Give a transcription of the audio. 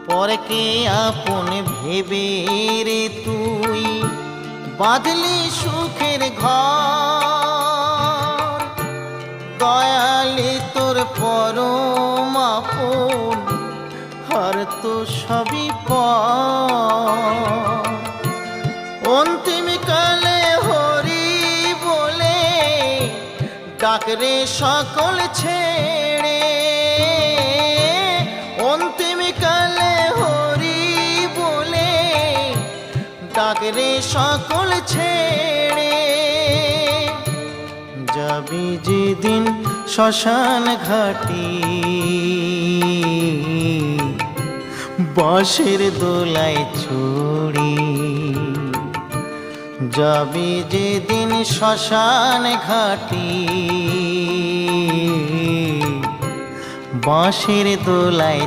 পরকে আপন ভেবে রে তুই বাঁধলি সুখের ঘর। দয়ালি তোর পরম আপন আর তো সবই পর। অন্তিম কালে হরি বলে ডাকরে সকল ছেড়ে। অন্তিম কালে হরি বলে ডাকরে সকল ছেড়ে। যাবি যেদিন শ্মশান ঘাটি বাঁশের দোলায় ছড়ি। যাবি যেদিন শ্মশান ঘাটি বাঁশের দোলায়